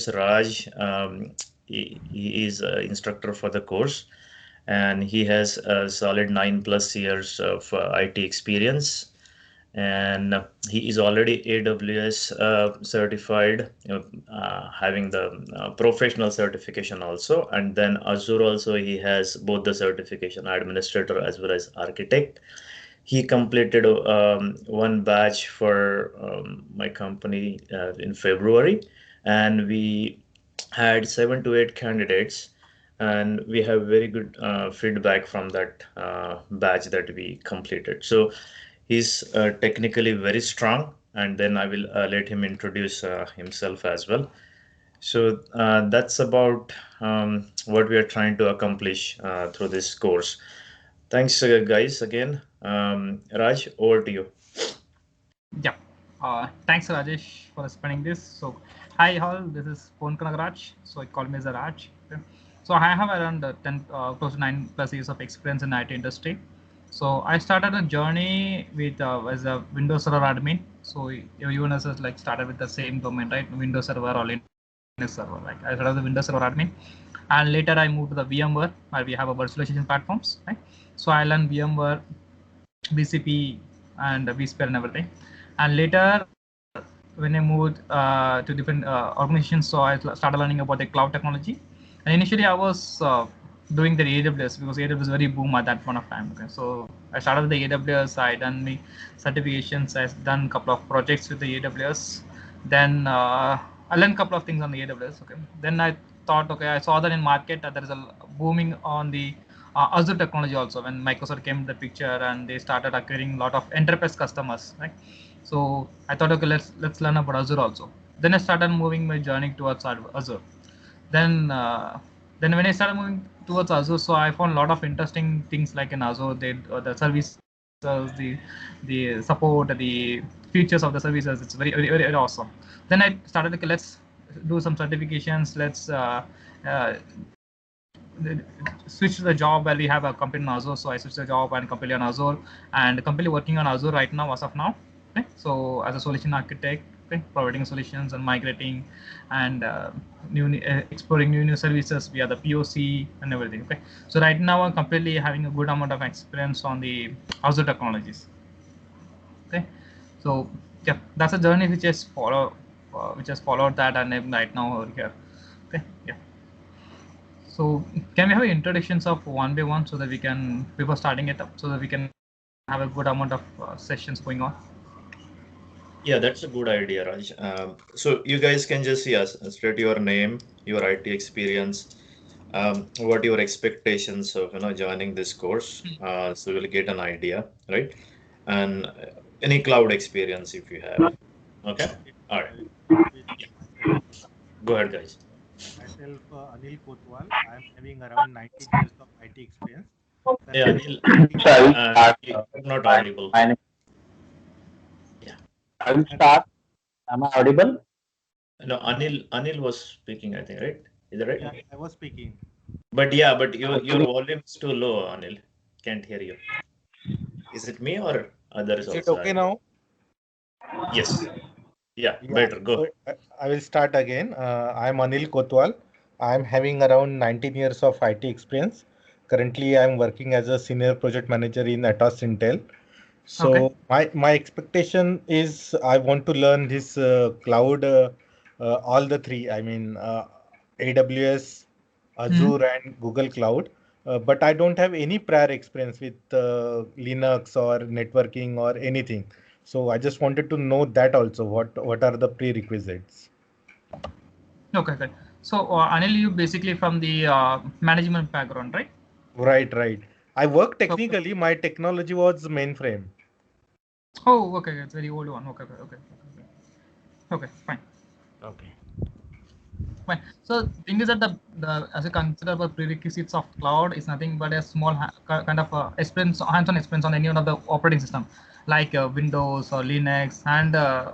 Raj. He is an instructor for the course, and he has a solid 9+ years of IT experience. And he is already AWS certified, having the professional certification also. And then Azure also, he has both the certification, administrator as well as architect. He completed one batch for my company in February, and we had 7 to 8 candidates, and we have very good feedback from that batch that we completed. So he's technically very strong, and then I will let him introduce himself as well. So that's about what we are trying to accomplish through this course. Thanks, guys, again. Raj, over to you. Yeah. Thanks, Rajesh, for explaining this. So, hi all. This is Pon Kanagraj. So, I call me as a Raj. Okay. So, I have around 10, close to 9+ years of experience in IT industry. So, I started a journey with as a Windows Server admin. So, everyone has like started with the same domain, right? Windows Server or Linux Server. Like I started with the Windows Server admin, and later I moved to the VMware, where we have a virtualization platforms, right? So, I learned VMware, BCP, and vSphere and everything. And later, when I moved to different organizations, so I started learning about the cloud technology. And initially, I was doing the AWS because AWS was very boom at that point of time. Okay, so I started with the AWS. I done the certifications. I done a couple of projects with the AWS. Then I learned a couple of things on the AWS. Okay, then I thought, okay, I saw that in market there is a booming on the Azure technology also when Microsoft came to the picture and they started acquiring a lot of enterprise customers, right? So I thought, okay, let's learn about Azure also. Then I started moving my journey towards Azure. Then then when I started moving towards Azure, so I found a lot of interesting things like in Azure, the services, the support, the features of the services. It's very awesome. Then I started, okay, let's do some certifications. Let's switch to the job where we have a company on Azure. So I switched the job and completely on Azure, and completely working on Azure right now as of now. Okay? So as a solution architect, okay, providing solutions and migrating and exploring new services via the POC and everything. Okay, so right now I'm completely having a good amount of experience on the Azure technologies. Okay, so yeah, that's a journey which has followed that, and I'm right now over here. Okay, yeah. So can we have introductions of one by one so that we can, before starting it up, so that we can have a good amount of sessions going on? Yeah, that's a good idea, Raj. So you guys can just state your name, your IT experience, what your expectations of joining this course. So we'll get an idea, right? And any cloud experience if you have. Okay. All right. Yeah. Go ahead, guys. Myself, Anil Kotwal. I am having around 19 years of IT experience. Yeah, Currently Anil, working. So I will start. you're not audible. Yeah. I will start. Am I audible? No, Anil was speaking, I think, right? Is that right? Yeah, I was speaking. But yeah, but your volume is too low, Anil. Can't hear you. Is it me or others Is it also okay having? now? Yes. Yeah, Yeah. better. Go. So I will start again. I am Anil Kotwal. I am having around 19 years of IT experience. Currently, I am working as a senior project manager in Atos Intel. So Okay. my expectation is I want to learn this cloud, all the three. I mean, AWS, Hmm. Azure, and Google Cloud. But I don't have any prior experience with Linux or networking or anything. So I just wanted to know that also. What are the prerequisites? Okay, okay. So Anil, you basically from the management background, right? Right, right. I work Okay. technically. My technology was mainframe. Oh, okay, okay. It's very old one. Okay, okay, okay, okay. Okay, fine. Okay. Fine. So thing is that the as you consider the prerequisites of cloud is nothing but a small kind of experience, hands-on experience on any one of the operating system, like Windows or Linux, and a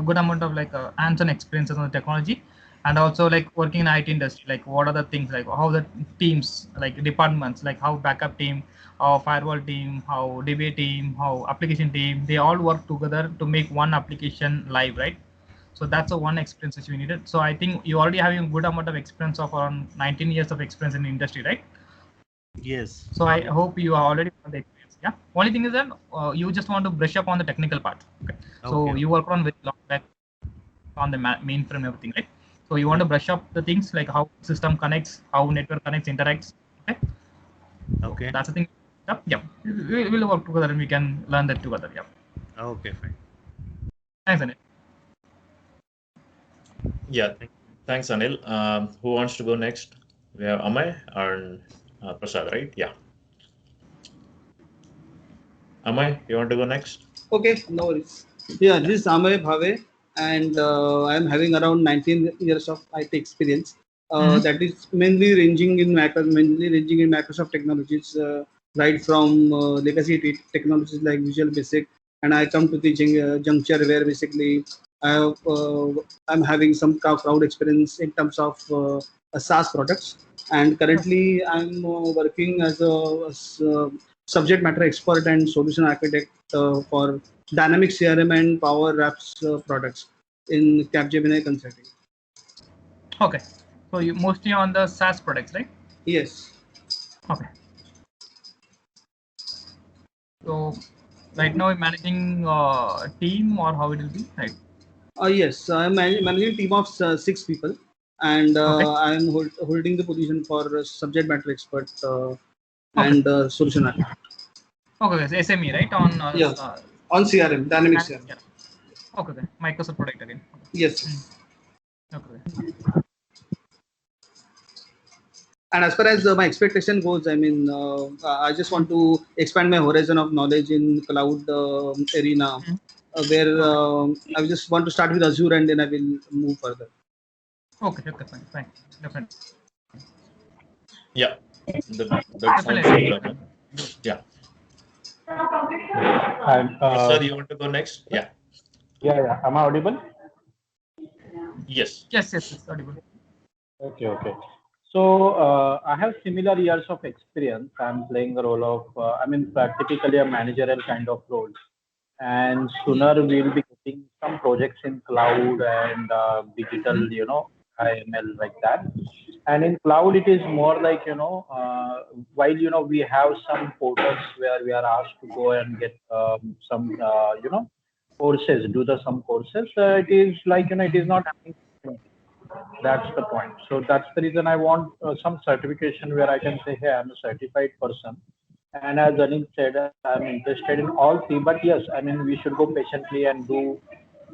good amount of like hands-on experiences on the technology, and also like working in IT industry, like what are the things like how the teams, like departments, like how backup team, how firewall team, how DBA team, how application team, they all work together to make one application live, right? So that's the one experience which we needed. So I think you already having a good amount of experience of around 19 years of experience in the industry, right? Yes. So I hope you are already on the experience. Yeah. Only thing is that you just want to brush up on the technical part. Okay. So Okay. you work on very long back on the mainframe everything, right? So you want to brush up the things like how system connects, how network connects, interacts. Okay. Okay. So that's the thing. Yeah. We'll work together and we can learn that together. Yeah. Okay, fine. Thanks, Anil. Yeah, thanks, Anil. Who wants to go next? We have Amay and Prasad, right? Yeah. Amay, you want to go next? Okay, no worries. Yeah, this is Amay Bhave, and I'm having around 19 years of IT experience. That is mainly ranging in Microsoft technologies, right from legacy technologies like Visual Basic, and I come to the juncture where basically I have, I'm having some cloud experience in terms of SaaS products, and currently I'm working as a subject matter expert and solution architect for Dynamics CRM and Power Apps products in Capgemini Consulting. Okay. So you mostly on the SaaS products, right? Yes. Okay. So right now you're managing a team or how it will be, right? Yes, I'm managing a team of 6 people, and Okay. I'm holding the position for subject matter expert and solution architect. Okay, so SME, right? On Yeah. On CRM, Dynamics CRM. Yeah. Okay, Microsoft product again. Yes. Okay. And as far as my expectation goes, I mean, I just want to expand my horizon of knowledge in cloud arena, where I just want to start with Azure and then I will move further. Okay, fine, definitely. Yeah, that sounds good. Yeah. And Prasad, you want to go next? Yeah. yeah. Am I audible? Yes. Yes, it's audible. Okay. So I have similar years of experience. I'm playing the role of, typically a managerial kind of role. And sooner we'll be getting some projects in cloud and digital, IML like that. And in cloud, it is more like, while, we have some portals where we are asked to go and get some, courses, some courses. It is like, it is not happening. That's the point. So that's the reason I want some certification where I can say, hey, I'm a certified person. And as Anil said, I'm interested in all three. But yes, we should go patiently and do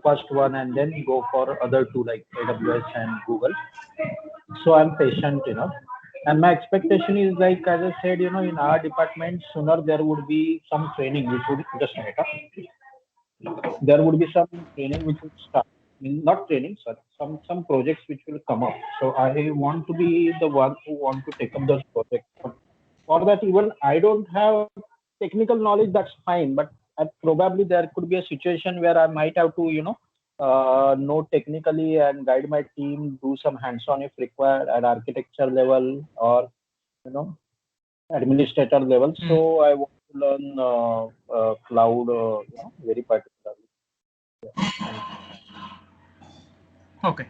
first one and then go for other two like AWS and Google. So I'm patient enough. And my expectation is like, as I said, in our department, sooner there would be some training, which would just there would be some training which would start. Not training, sorry, some projects which will come up. So I want to be the one who want to take up those projects. For that, even I don't have technical knowledge, that's fine. But probably there could be a situation where I might have to, know technically and guide my team, do some hands-on if required at architecture level or, administrator level. So I want to learn cloud, very particularly. Okay.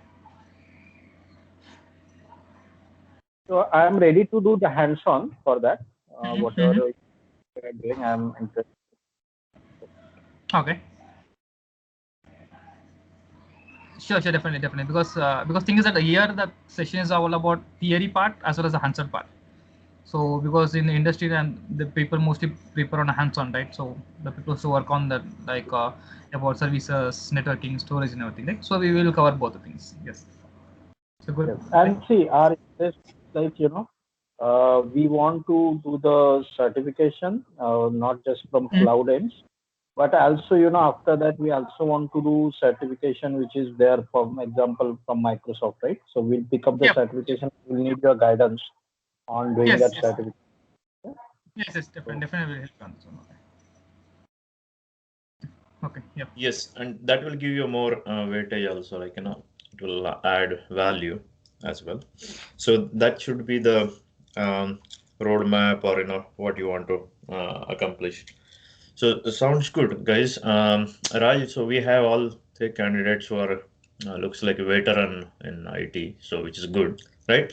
So I am ready to do the hands-on for that. Whatever you are doing, I am interested. Okay. Sure, definitely. Because thing is that here the session is all about theory part as well as the hands-on part. So because in the industry and the people mostly prepare on a hands-on, right? So the people who work on that like about services, networking, storage, and everything, right? So we will cover both the things. Yes. So good. Yes. And see, our interest, like we want to do the certification, not just from cloud ends, but also after that we also want to do certification which is there, for example, from Microsoft, right? So we'll pick up the certification. We'll need your guidance on doing that certification. Yes, definitely will help on this one. Okay. Yeah. Yes, and that will give you more weightage also, like it will add value as well. So that should be the roadmap, or what you want to accomplish. So sounds good, guys. Raj, so we have all three candidates who are looks like a veteran in IT, so which is good, right?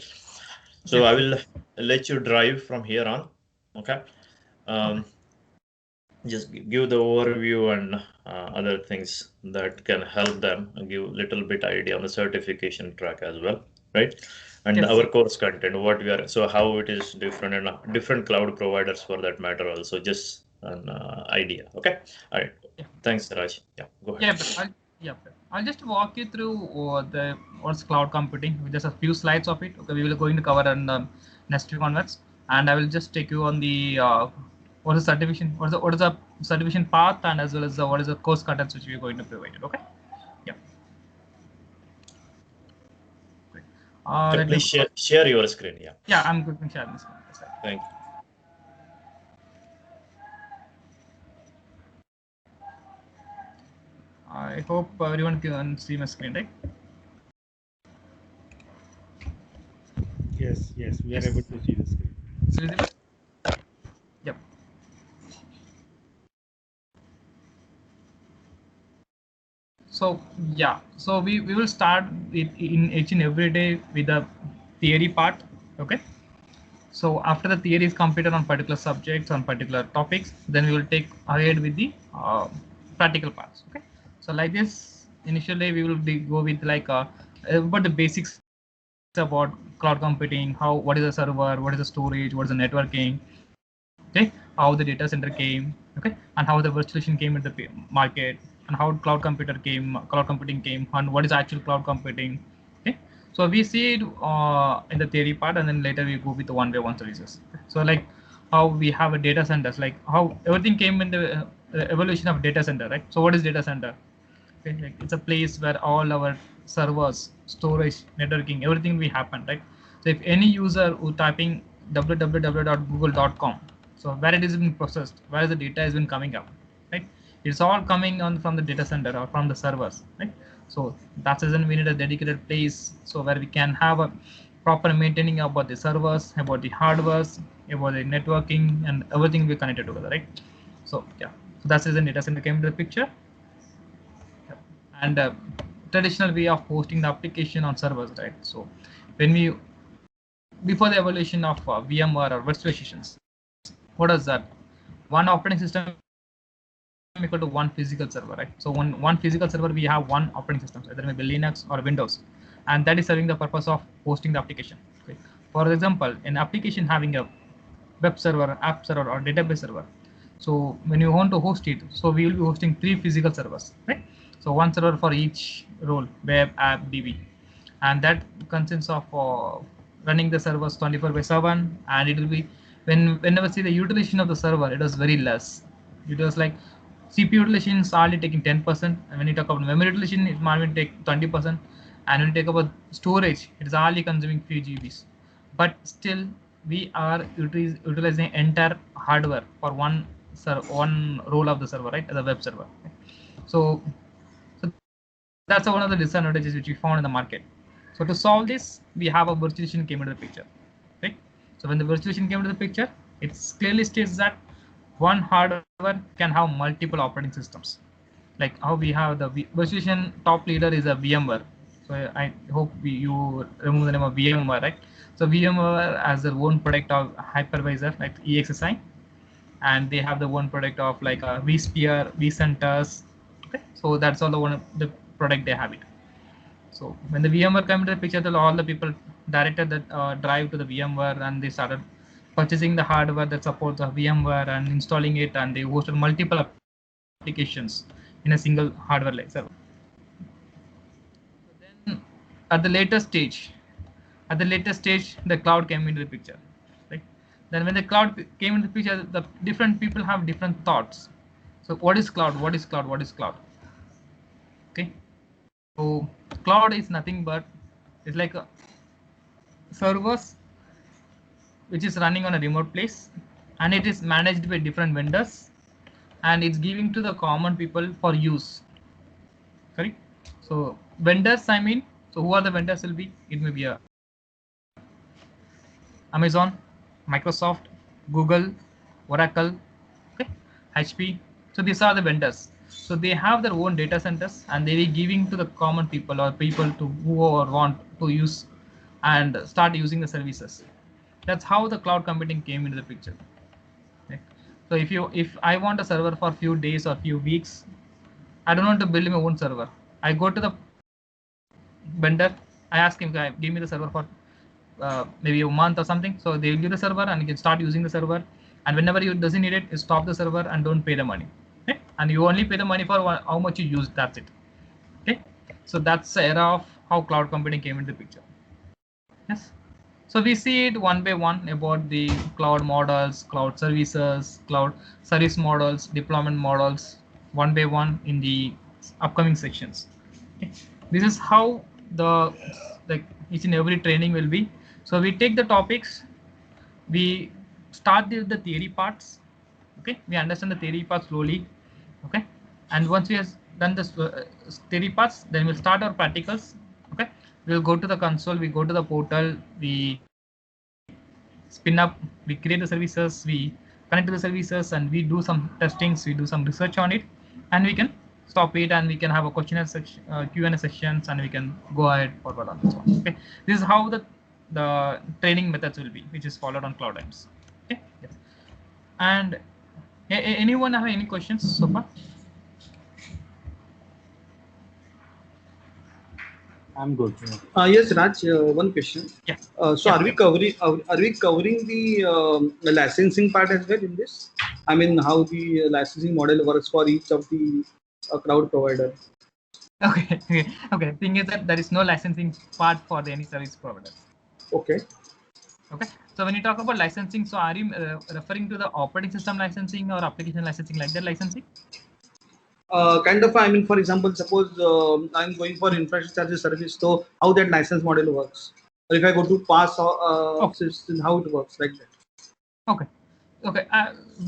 So Yes. I will let you drive from here on. Okay. Um, just give the overview and other things that can help them and give little bit idea on the certification track as well, right? And Yes. our course content, what we are, so how it is different and different cloud providers for that matter also, just an idea. Okay. All right. Yeah. Thanks, Raj. Yeah, go ahead. Yeah, but I'll just walk you through what's cloud computing with just a few slides of it. Okay, we will going to cover in next week onwards, and I will just take you on the what is certification, what is the certification path, and as well as what is the course contents which we are going to provide it. Okay, yeah. Great. Let me. Please share your screen. Yeah. Yeah, I'm going to share this one. Thank you. I hope everyone can see my screen, right? Yes, we are Yes. able to see the screen. It's visible? Yep. So yeah, so we will start with in each and every day with the theory part. Okay. So after the theory is completed on particular subjects, on particular topics, then we will take ahead with the practical parts. Okay. So like this, initially we will go with like about the basics about cloud computing, what is a server, what is the storage, what is the networking, okay, how the data center came, okay, and how the virtualization came in the market, and how cloud computing came, and what is actual cloud computing, okay. So we see it in the theory part, and then later we go with the one-by-one services. So like how we have a data centers, like how everything came in the evolution of data center, right? So what is data center? Okay, like it's a place where all our servers, storage, networking, everything will happen, right? So if any user who typing www.google.com, so where it is being processed, where the data has been coming up, right? It's all coming on from the data center or from the servers, right? So that's reason we need a dedicated place, so where we can have a proper maintaining about the servers, about the hardwares, about the networking, and everything will be connected together, right? So yeah, so that's the reason data center came into the picture. And traditional way of hosting the application on servers, right? So when we before the evolution of VMware or virtualizations, what is that? One operating system equal to one physical server, right? So one physical server, we have one operating system, either maybe Linux or Windows, and that is serving the purpose of hosting the application. Okay. For example, an application having a web server, app server, or database server. So when you want to host it, so we will be hosting 3 physical servers, right? So one server for each role, web, app, DB, and that consists of running the servers 24/7, and it will be whenever see the utilization of the server, it was very less. It was like CPU utilization is hardly taking 10%, and when you talk about memory utilization, it might take 20%, and when you take about storage, it is hardly consuming few GBs. But still, we are utilizing entire hardware for one role of the server, right, as a web server. So, so that's one of the disadvantages which we found in the market. So to solve this, we have a virtualization came into the picture, right? So when the virtualization came into the picture, it clearly states that one hardware can have multiple operating systems. Like how we have the virtualization top leader is a VMware. So I hope you remember the name of VMware, right? So VMware has their own product of hypervisor like EXSI, and they have the one product of like a vSphere, vCenters. Okay, so that's all the one the product they have it. So when the VMware came into the picture, all the people directed the drive to the VMware, and they started purchasing the hardware that supports the VMware and installing it, and they hosted multiple applications in a single hardware like server. So then at the later stage, the cloud came into the picture. Right? Then when the cloud came into the picture, the different people have different thoughts. So what is cloud? What is cloud? What is cloud? Okay. So cloud is nothing but it's like a servers which is running on a remote place, and it is managed by different vendors, and it's giving to the common people for use. Correct. So vendors, I mean, so who are the vendors will be? It may be a Amazon, Microsoft, Google, Oracle, okay, HP. So these are the vendors. So they have their own data centers, and they are giving to the common people or people to who want to use and start using the services. That's how the cloud computing came into the picture. Okay. So if I want a server for few days or few weeks, I don't want to build my own server. I go to the vendor, I ask him, give me the server for maybe a month or something. So they'll give the server and you can start using the server. And whenever you doesn't need it, you stop the server and don't pay the money. Okay? And you only pay the money for how much you use. That's it. Okay. So that's the era of how cloud computing came into the picture. Yes. So we see it one by one about the cloud models, cloud services, cloud service models, deployment models, one by one in the upcoming sections. Okay. This is how the like each and every training will be. So we take the topics, we start with the theory parts. Okay, we understand the theory parts slowly. Okay, and once we have done the theory parts, then we'll start our practicals. Okay, we'll go to the console, we go to the portal, we spin up, we create the services, we connect to the services, and we do some testings, we do some research on it, and we can stop it, and we can have a questionnaire section, Q&A sessions, and we can go ahead forward on this one. Okay, this is how the training methods will be, which is followed on Cloud Times. Okay, yes. And anyone have any questions so far? I'm good. Yes, Raj, one question. Yeah. So Yeah, are we yeah. covering the licensing part as well in this? I mean, how the licensing model works for each of the cloud provider? Okay. Thing is that there is no licensing part for any service providers. Okay. Okay. So when you talk about licensing, so are you referring to the operating system licensing or application licensing, like that licensing? Kind of, I mean, for example, suppose I'm going for infrastructure service, so how that license model works? Or if I go to pass system, how it works, like that. Okay. Okay.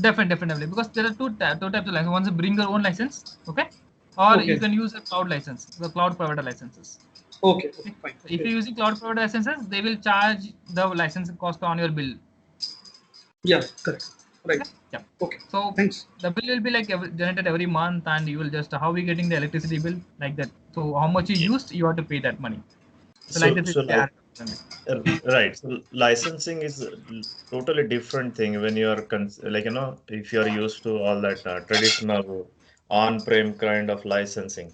Definitely, because there are two types of license. One is bring your own license, okay, or you can use a cloud license, the cloud provider licenses. Okay, fine. So if you're using cloud provider licenses, they will charge the license cost on your bill. Yeah, correct. Right. Okay? Yeah. Okay. So thanks. The bill will be like generated every month, and you will just how we getting the electricity bill, like that. So how much you used, you have to pay that money. So like this. Right. So licensing is a totally different thing when you are if you are used to all that traditional on-prem kind of licensing,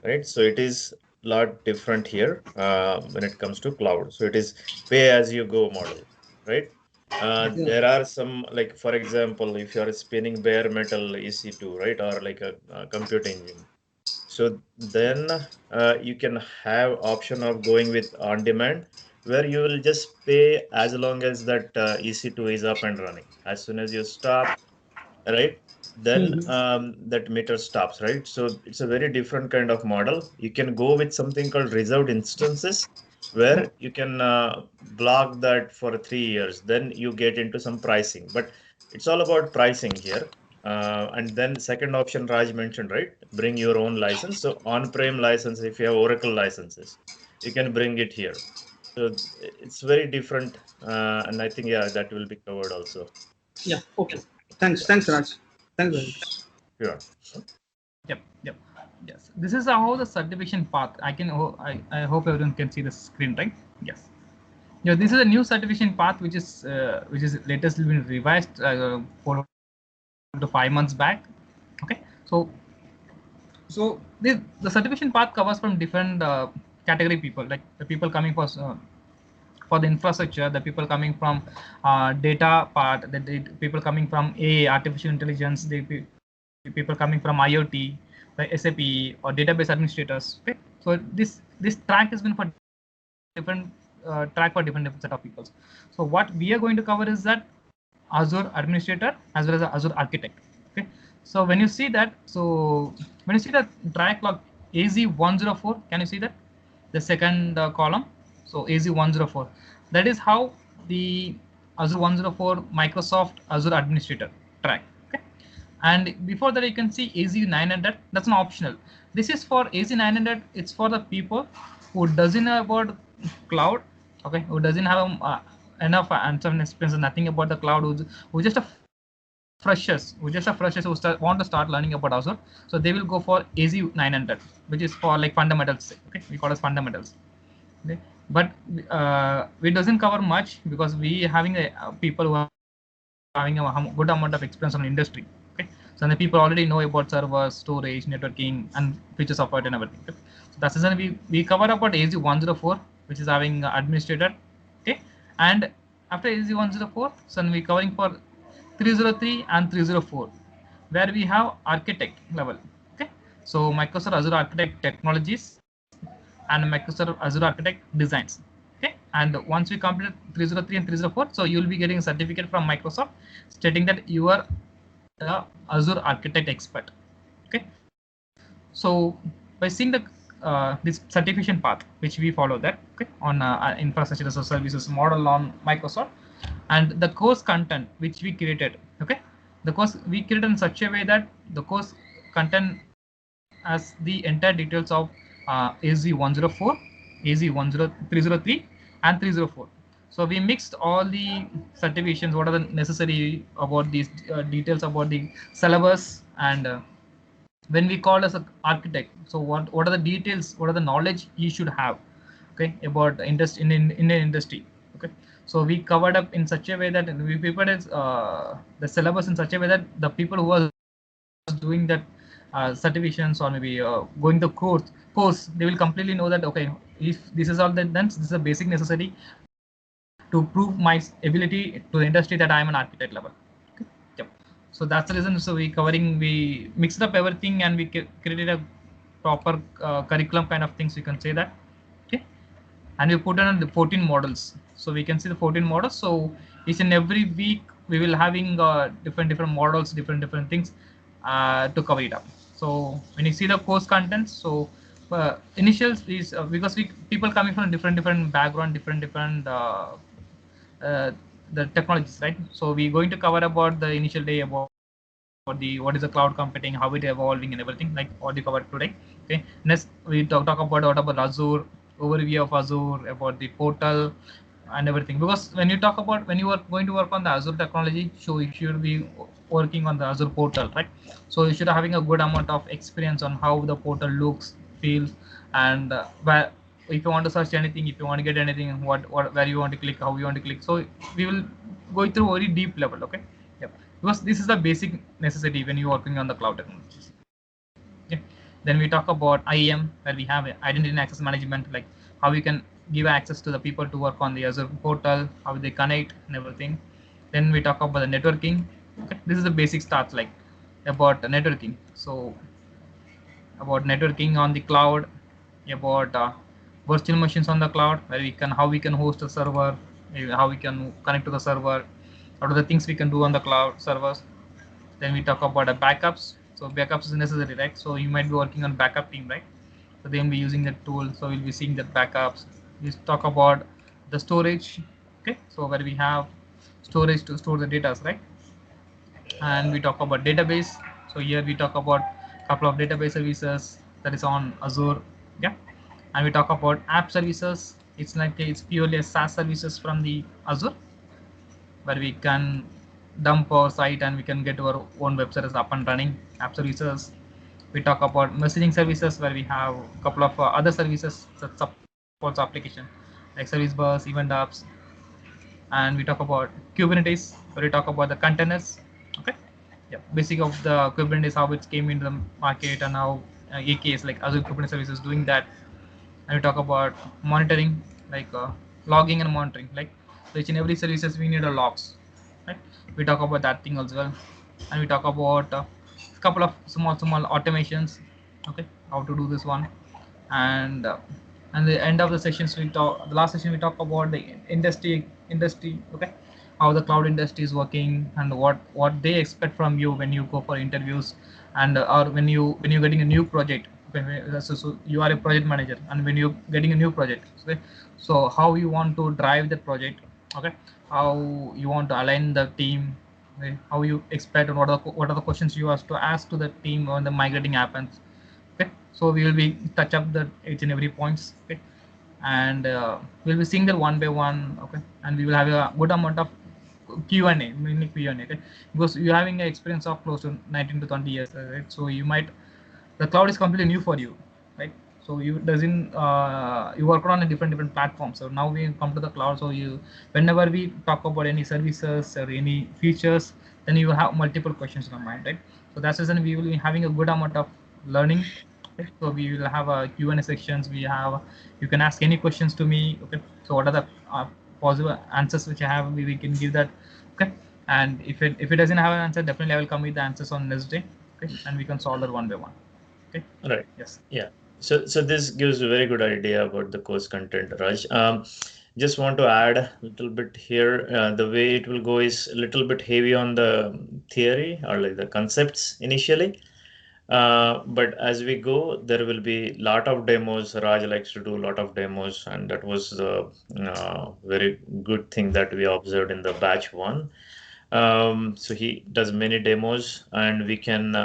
right? So it is a lot different here when it comes to cloud. So it is pay as you go model, right? There are some, like, for example, if you are spinning bare metal EC2, right, or like a compute engine, so then you can have option of going with on demand, where you will just pay as long as that EC2 is up and running. As soon as you stop, right, then that meter stops, right? So it's a very different kind of model. You can go with something called reserved instances, where you can block that for 3 years. Then you get into some pricing, but it's all about pricing here. And then second option Raj mentioned, right? Bring your own license. So on-prem license, if you have Oracle licenses, you can bring it here. So it's very different, and I think that will be covered also. Yeah. Okay. Thanks, Raj. Thanks very much. Sure. Yep. Yes. This is how the certification path. I hope everyone can see the screen, right? Yes. Yeah. This is a new certification path which is latest been revised 4 to 5 months back. Okay. So the certification path covers from different category people, like the people coming for the infrastructure, the people coming from data part, the people coming from AI, artificial intelligence, the people coming from IoT, the SAP or database administrators. Okay, so this track has been for different track for different set of people. So what we are going to cover is that Azure administrator as well as Azure architect. Okay, so when you see that, track log AZ104, can you see that the second column? So AZ104, that is how the Azure 104 Microsoft Azure administrator track. Okay, and before that you can see AZ900. That's an optional. This is for AZ900. It's for the people who doesn't know about cloud. Okay, who doesn't have enough hands-on experience, nothing about the cloud, who just a freshers who want to start learning about Azure, so they will go for AZ 900, which is for like fundamentals. Okay, we call it fundamentals. Okay, but it doesn't cover much because we having people who are having a good amount of experience on industry. Okay, so the people already know about servers, storage, networking, and features of it and everything. Okay? So that's the reason we cover about AZ 104, which is having administrator. Okay, and after AZ 104, so we covering for 303 and 304, where we have architect level. Okay, so Microsoft Azure Architect Technologies and Microsoft Azure Architect Designs. Okay, and once we complete 303 and 304, so you will be getting a certificate from Microsoft stating that you are the Azure Architect expert. Okay, so by seeing the this certification path which we follow that, okay, on infrastructure as a services model on Microsoft, and the course content which we created, okay, the course we created in such a way that the course content as the entire details of AZ104, AZ303, and 304. So we mixed all the certifications, what are the necessary about these details about the syllabus, and when we call as an architect, so what are the details, what are the knowledge you should have, okay, about industry in Indian industry. Okay, so we covered up in such a way that we prepared the syllabus in such a way that the people who are doing that certifications or maybe going the course, they will completely know that, okay, if this is all that, then this is a basic necessary to prove my ability to the industry that I am an architect level. Okay. Yep. So that's the reason. So we mixed up everything and we created a proper curriculum kind of things, you can say that. Okay, and we put on the 14 models, so we can see the 14 models. So each and every week we will having different models, different things to cover it up. So when you see the course contents, so initials is because people coming from different background, different the technologies, right? So we're going to cover about the initial day, about the what is the cloud computing, how it evolving and everything, like what we covered today. Okay, next we talk about what about Azure, overview of Azure, about the portal and everything. Because when you talk about when you are going to work on the Azure technology, so you should be working on the Azure portal, right? So you should having a good amount of experience on how the portal looks, feels, and where if you want to search anything, if you want to get anything, what where you want to click, how you want to click. So we will go through very deep level. Okay, yeah, because this is the basic necessity when you're working on the cloud technologies. Okay. Then we talk about IAM, where we have identity and access management, like how we can give access to the people to work on the Azure portal, how they connect and everything. Then we talk about the networking. Okay. This is the basic starts, like about networking. So about networking on the cloud, about virtual machines on the cloud, where we can how we can host a server, how we can connect to the server, what are the things we can do on the cloud servers. Then we talk about backups. So backups is necessary, right? So you might be working on backup team, right? So they will be using that tool. So we'll be seeing the backups. We talk about the storage. Okay, so where we have storage to store the data, right? And we talk about database. So here we talk about a couple of database services that is on Azure. Yeah, and we talk about app services. It's like it's purely a SaaS services from the Azure, where we can dump our site and we can get our own website up and running. App services. We talk about messaging services, where we have a couple of other services that supports application like service bus, event apps, and we talk about Kubernetes, where we talk about the containers. Okay, yeah, basic of the Kubernetes, how it came into the market, and how AKS like Azure Kubernetes Services doing that. And we talk about monitoring, like logging and monitoring, like each and every services we need a logs, right? We talk about that thing as well, and we talk about a couple of small automations. Okay, how to do this one, and the end of the sessions we talk. The last session we talk about the industry. Okay, how the cloud industry is working and what they expect from you when you go for interviews, and or when you're getting a new project. So you are a project manager, and when you're getting a new project, okay, so how you want to drive that project, okay, how you want to align the team, okay, how you expect, and what are the questions you have to ask to the team when the migrating happens. Okay, so we will be touch up the each and every points. Okay, and we'll be seeing that one by one. Okay, and we will have a good amount of Q&A, mini Q&A, okay? Because you're having an experience of close to 19 to 20 years, right? So you might, the cloud is completely new for you, right? So you doesn't you work on a different platforms. So now we come to the cloud. So you, whenever we talk about any services or any features, then you have multiple questions in your mind, right? So that's the reason we will be having a good amount of learning. Right? So we will have a Q&A sections. We have, you can ask any questions to me. Okay. So what are the possible answers which I have? We can give that. Okay. And if it doesn't have an answer, definitely I will come with the answers on next day. Okay. And we can solve that one by one. Okay. Right. Yes. Yeah. So this gives a very good idea about the course content, Raj. Just want to add a little bit here. The way it will go is a little bit heavy on the theory or like the concepts initially. But as we go, there will be a lot of demos. Raj likes to do a lot of demos, and that was the very good thing that we observed in the batch one. So he does many demos, and we can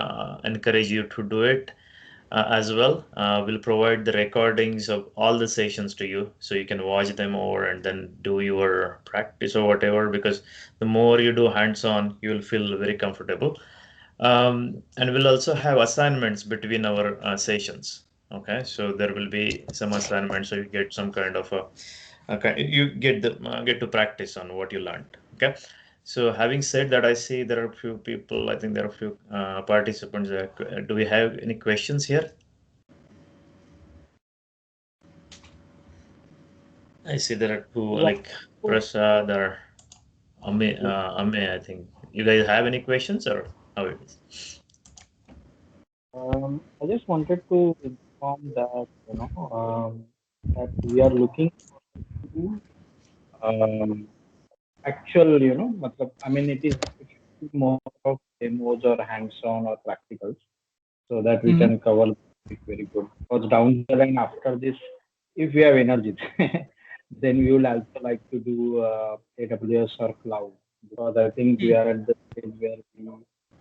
encourage you to do it as well. We'll provide the recordings of all the sessions to you, so you can watch them over and then do your practice or whatever. Because the more you do hands-on, you will feel very comfortable. And we'll also have assignments between our sessions. Okay, so there will be some assignments, so you get some kind of a okay, you get to practice on what you learned. Okay, so having said that, I see there are a few people. I think there are a few participants. Do we have any questions here? I see there are two, like Prasad or Ame. I think you guys have any questions or how it is? I just wanted to inform that that we are looking to actual, I mean, it is more of demos or hands-on or practicals, so that we can cover it very good. Because down the line after this, if we have energy, then we will also like to do AWS or cloud. Because I think we are at the stage where we,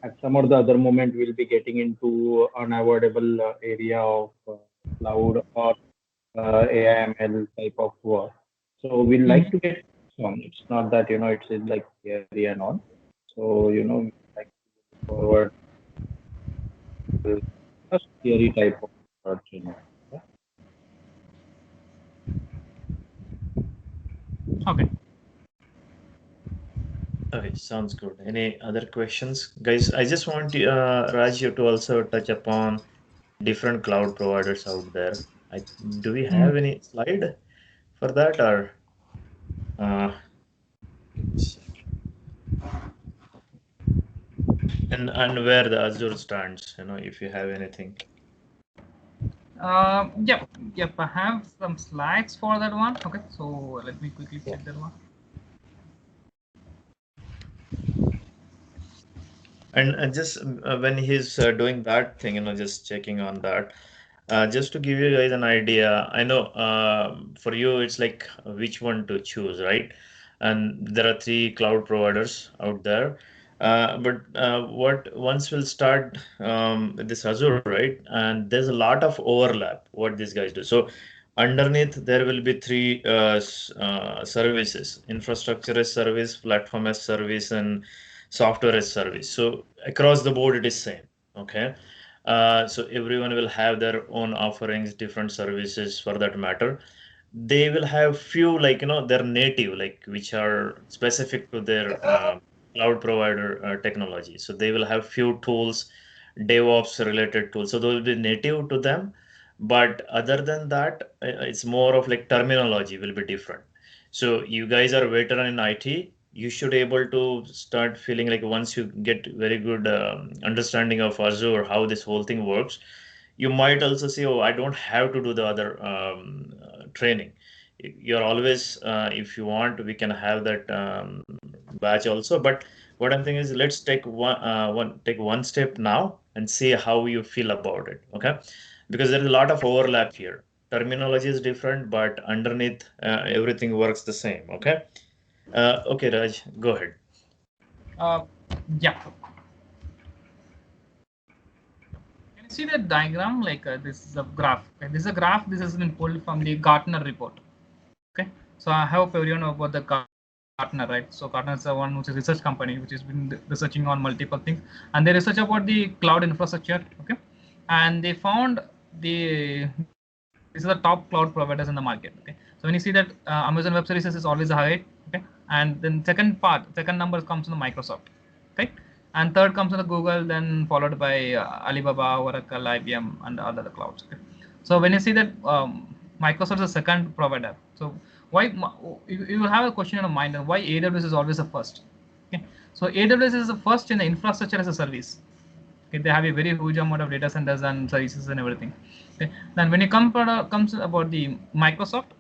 at some or the other moment, we'll be getting into unavoidable area of cloud or AI ML type of work. So we like to get on. It's not that it's like theory and all. So we like to forward just theory type of research. Yeah. Okay. Okay, sounds good. Any other questions, guys? I just want Raj, you to also touch upon different cloud providers out there. Do we have any slide for that or? And where the Azure stands, if you have anything. Yep. I have some slides for that one. Okay, so let me quickly check that one. And just when he's doing that thing, just checking on that. Just to give you guys an idea, I know for you it's like which one to choose, right? And there are 3 cloud providers out there. But what once we'll start this Azure, right? And there's a lot of overlap what these guys do. So underneath there will be 3 services: infrastructure as service, platform as service, and software as service. So across the board it is same. Okay. So everyone will have their own offerings, different services for that matter. They will have few, like they're native, like which are specific to their cloud provider technology. So they will have few tools, DevOps related tools. So those will be native to them. But other than that, it's more of like terminology will be different. So you guys are veteran in IT. You should able to start feeling like once you get very good understanding of Azure, how this whole thing works, you might also say, oh, I don't have to do the other training. You're always, if you want, we can have that batch also. But what I'm thinking is, let's take one step now and see how you feel about it. Okay, because there is a lot of overlap here. Terminology is different, but underneath everything works the same. Okay. Okay, Raj, go ahead. Yeah. Can you see the diagram? Like this is a graph. Okay? This is a graph. This has been pulled from the Gartner report. Okay. So I hope everyone know about the Gartner, right? So Gartner is the one which is a research company which has been researching on multiple things, and they research about the cloud infrastructure. Okay, and they found the these are the top cloud providers in the market. Okay, so when you see that Amazon Web Services is always high. Okay, and then second number comes from the Microsoft. Okay, and third comes from the Google, then followed by Alibaba, Oracle, IBM, and other clouds. Okay, so when you see that Microsoft is the second provider, so why you will have a question in your mind, and why AWS is always the first? Okay, so AWS is the first in the infrastructure as a service. Okay, they have a very huge amount of data centers and services and everything. Okay, then when you comes about the Microsoft,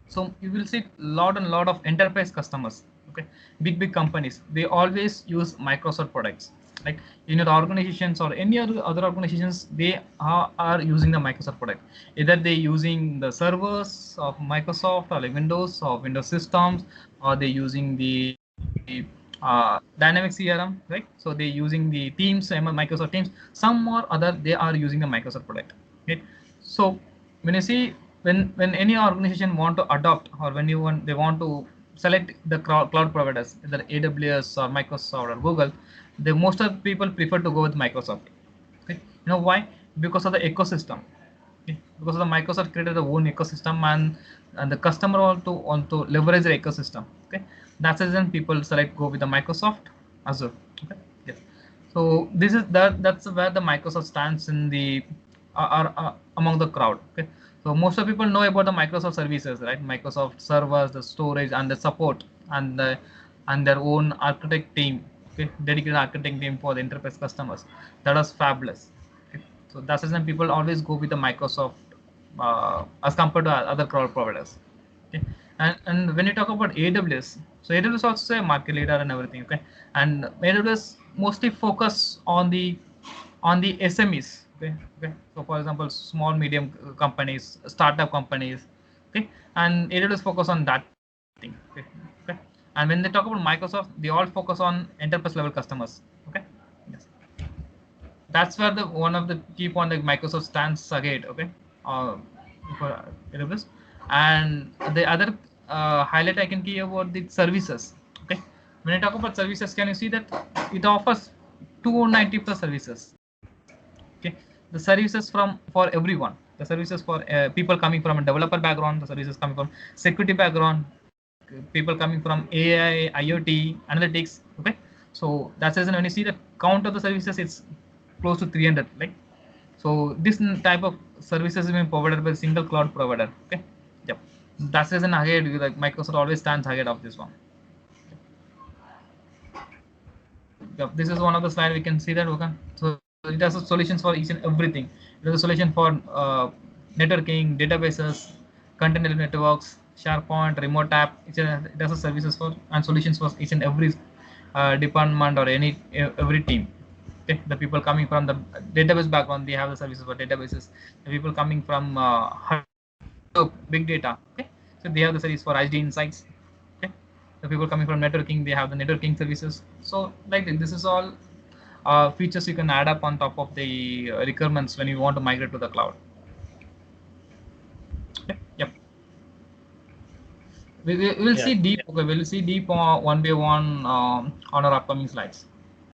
so you will see lot of enterprise customers. Okay, big companies, they always use Microsoft products. Like in your organizations or any other organizations, they are using the Microsoft product. Either they using the servers of Microsoft or like Windows or Windows systems, or they using the Dynamics CRM, right? So they're using the Teams, Microsoft Teams, some or other they are using the Microsoft product. Okay, so when you see when any organization want to adopt, or when they want to select the cloud providers, either AWS or Microsoft or Google, the most of people prefer to go with Microsoft. Okay, you know why? Because of the ecosystem. Okay, because of the Microsoft created their own ecosystem, and the customer want to leverage the ecosystem. Okay, that's the reason people select go with the Microsoft Azure. Okay, yes. So this is that's where the Microsoft stands in the among the crowd. Okay, so most of people know about the Microsoft services, right? Microsoft servers, the storage, and the support, and their own architect team. Okay, dedicated architect team for the enterprise customers. That was fabulous. Okay, so that's the reason people always go with the Microsoft as compared to other cloud providers. Okay, and when you talk about AWS, so AWS also a market leader and everything. Okay, and AWS mostly focus on the SMEs. Okay, okay. So for example, small medium companies, startup companies. Okay, and AWS focus on that thing. Okay, okay. And when they talk about Microsoft, they all focus on enterprise level customers. Okay, yes. That's where the one of the key point that Microsoft stands ahead. Okay, for AWS. And the other highlight I can give about the services. Okay, when I talk about services, can you see that it offers 290 plus services? Okay, the services for everyone, the services for people coming from a developer background, the services coming from security background, people coming from AI, IoT, analytics. Okay, so that's the reason when you see the count of the services, it's close to 300. Like, so this type of services is being provided by a single cloud provider. Okay, yep, that's the reason ahead. Like Microsoft always stands ahead of this one. Yep, this is one of the slide we can see that. Okay, so it has solutions for each and everything. It has a solution for networking, databases, container networks, SharePoint, remote app. It has a services for and solutions for each and every department or every team. Okay, the people coming from the database background, they have the services for databases. The people coming from big data. Okay, so they have the service for HD insights. Okay, the people coming from networking, they have the networking services. So like this is all features you can add up on top of the requirements when you want to migrate to the cloud. Okay, yep. We will see deep. Okay, we'll see deep one by one on our upcoming slides.